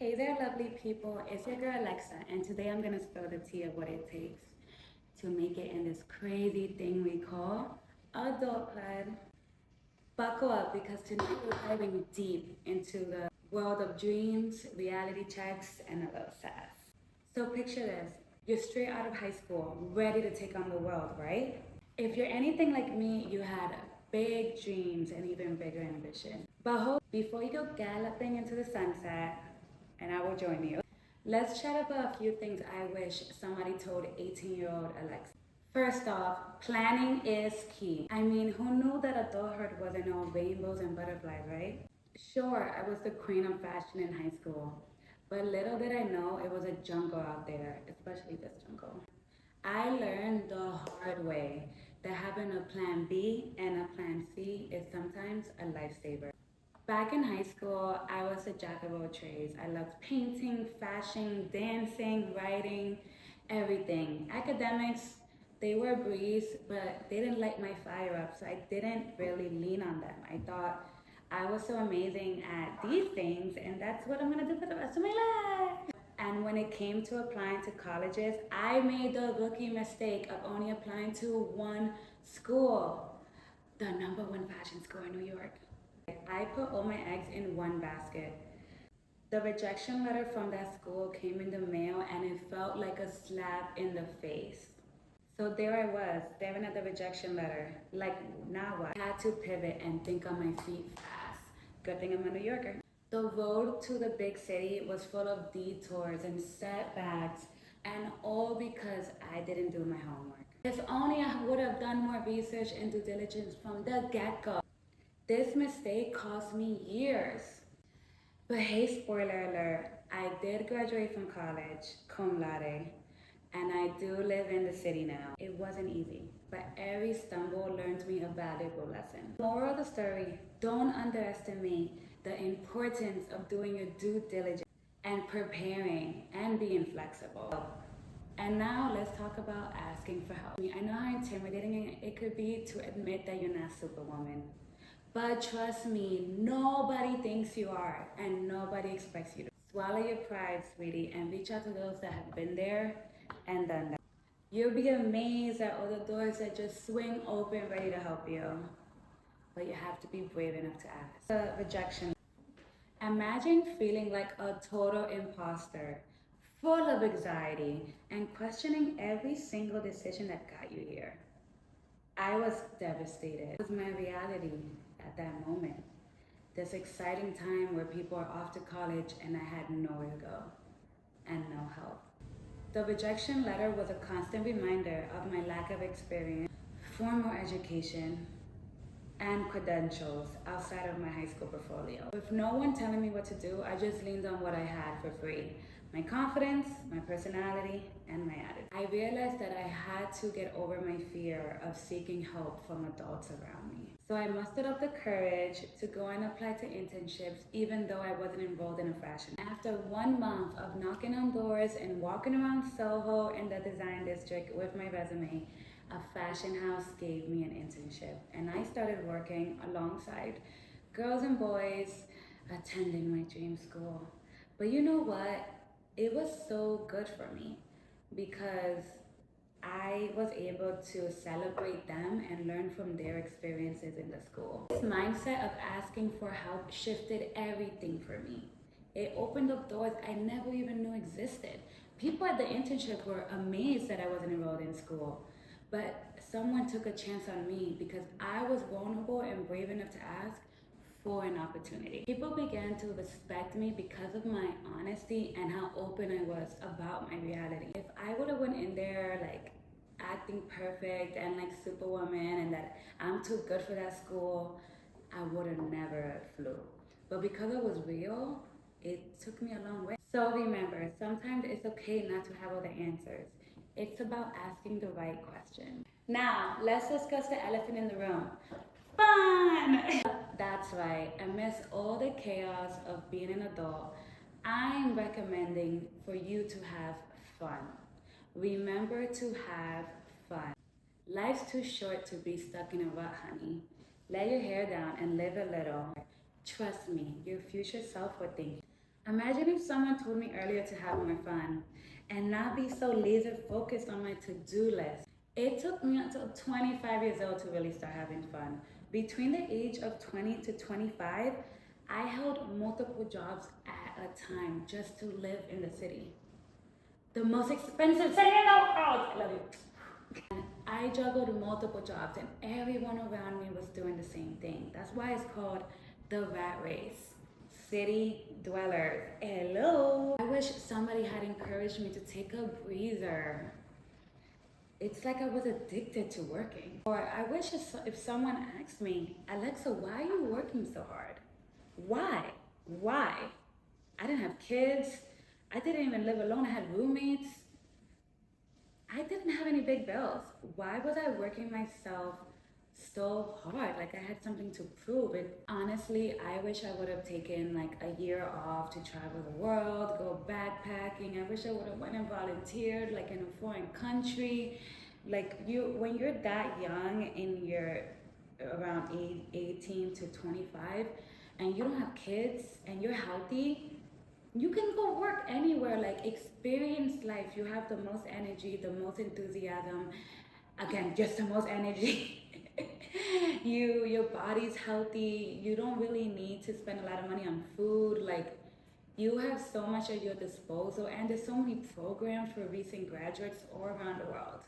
Hey there, lovely people. It's your girl Alexa, and today I'm gonna spill the tea of what it takes to make it in this crazy thing we call adulthood. Buckle up because tonight we're diving deep into the world of dreams, reality checks, and a little sass. So picture this: you're straight out of high school, ready to take on the world, right? If you're anything like me, you had big dreams and even bigger ambition. But hold, before you go galloping into the sunset, and I will join you, let's chat about a few things I wish somebody told 18-year-old Alexa. First off, planning is key. I mean, who knew that adulthood wasn't all rainbows and butterflies, right? Sure, I was the queen of fashion in high school, but little did I know it was a jungle out there, especially this jungle. I learned the hard way that having a plan B and a plan C is sometimes a lifesaver. Back in high school, I was a jack of all trades. I loved painting, fashion, dancing, writing, everything. Academics, they were a breeze, but they didn't light my fire up, so I didn't really lean on them. I thought I was so amazing at these things, and that's what I'm gonna do for the rest of my life. And when it came to applying to colleges, I made the rookie mistake of only applying to one school, the number one fashion school in New York. I put all my eggs in one basket. The rejection letter from that school came in the mail and it felt like a slap in the face. So there I was, staring at the rejection letter. Like, now what? I had to pivot and think on my feet fast. Good thing I'm a New Yorker. The road to the big city was full of detours and setbacks, and all because I didn't do my homework. If only I would have done more research and due diligence from the get-go. This mistake cost me years. But hey, spoiler alert, I did graduate from college, cum laude, and I do live in the city now. It wasn't easy, but every stumble learned me a valuable lesson. Moral of the story, don't underestimate the importance of doing your due diligence and preparing and being flexible. And now let's talk about asking for help. I know how intimidating it could be to admit that you're not Superwoman. But trust me, nobody thinks you are, and nobody expects you to. Swallow your pride, sweetie, and reach out to those that have been there and done that. You'll be amazed at all the doors that just swing open ready to help you. But you have to be brave enough to ask. The rejection. Imagine feeling like a total imposter, full of anxiety, and questioning every single decision that got you here. I was devastated. It was my reality at that moment. This exciting time where people are off to college and I had nowhere to go and no help. The rejection letter was a constant reminder of my lack of experience, formal education, and credentials outside of my high school portfolio. With no one telling me what to do, I just leaned on what I had for free. My confidence, my personality, and my attitude. I realized that I had to get over my fear of seeking help from adults around me. So I mustered up the courage to go and apply to internships even though I wasn't enrolled in a fashion. After 1 month of knocking on doors and walking around Soho in the design district with my resume, a fashion house gave me an internship and I started working alongside girls and boys attending my dream school. But you know what? It was so good for me because I was able to celebrate them and learn from their experiences in the school. This mindset of asking for help shifted everything for me. It opened up doors I never even knew existed. People at the internship were amazed that I wasn't enrolled in school, but someone took a chance on me because I was vulnerable and brave enough to ask for an opportunity. People began to respect me because of my honesty and how open I was about my reality. If I would have went in there like acting perfect and like Superwoman and that I'm too good for that school, I would have never flew. But because I was real, it took me a long way. So remember, sometimes it's okay not to have all the answers. It's about asking the right question. Now, let's discuss the elephant in the room. Fun! That's right, amidst all the chaos of being an adult, I'm recommending for you to have fun. Remember to have fun. Life's too short to be stuck in a rut, honey. Let your hair down and live a little. Trust me, your future self would think. Imagine if someone told me earlier to have more fun and not be so laser focused on my to-do list. It took me until 25 years old to really start having fun. Between the age of 20 to 25, I held multiple jobs at a time just to live in the city. The most expensive city in the world. I love you. And I juggled multiple jobs and everyone around me was doing the same thing. That's why it's called the rat race. City dwellers. Hello. I wish somebody had encouraged me to take a breather. It's like I was addicted to working. Or I wish if someone asked me, Alexa, why are you working so hard? Why? Why? I didn't have kids. I didn't even live alone. I had roommates. I didn't have any big bills. Why was I working myself so hard? Like I had something to prove. Honestly, I wish I would have taken like a year off to travel the world, go backpacking. I wish I would have went and volunteered like in a foreign country. Like when you're that young and you're around 18 to 25 and you don't have kids and you're healthy, you can go work anywhere, like experience life. You have the most energy, the most enthusiasm, again, just the most energy. Your body's healthy. You don't really need to spend a lot of money on food. Like you have so much at your disposal, and there's so many programs for recent graduates all around the world.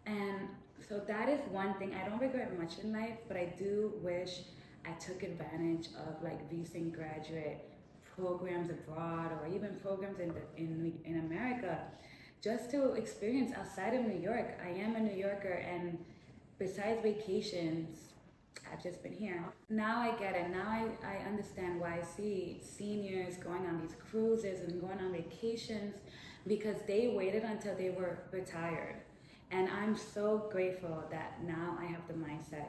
And so that is one thing. I don't regret much in life, but I do wish I took advantage of like recent graduate programs abroad or even programs in America just to experience outside of New York. I am a New Yorker, and besides vacations, I've just been here. Now I get it. Now I understand why I see seniors going on these cruises and going on vacations because they waited until they were retired. And I'm so grateful that now I have the mindset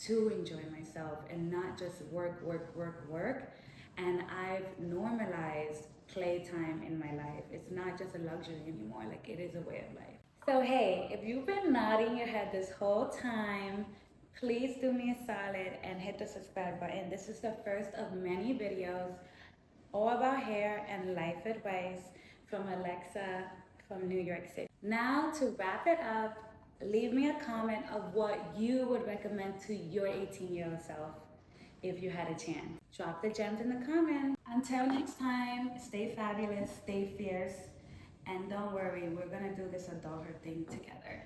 to enjoy myself and not just work, work, work, work. And I've normalized playtime in my life. It's not just a luxury anymore, like it is a way of life. So hey, if you've been nodding your head this whole time, please do me a solid and hit the subscribe button. This is the first of many videos all about hair and life advice from Alexa from New York City. Now to wrap it up, leave me a comment of what you would recommend to your 18-year-old self if you had a chance. Drop the gems in the comments. Until next time, stay fabulous, stay fierce, and don't worry, we're gonna do this adulthood thing together.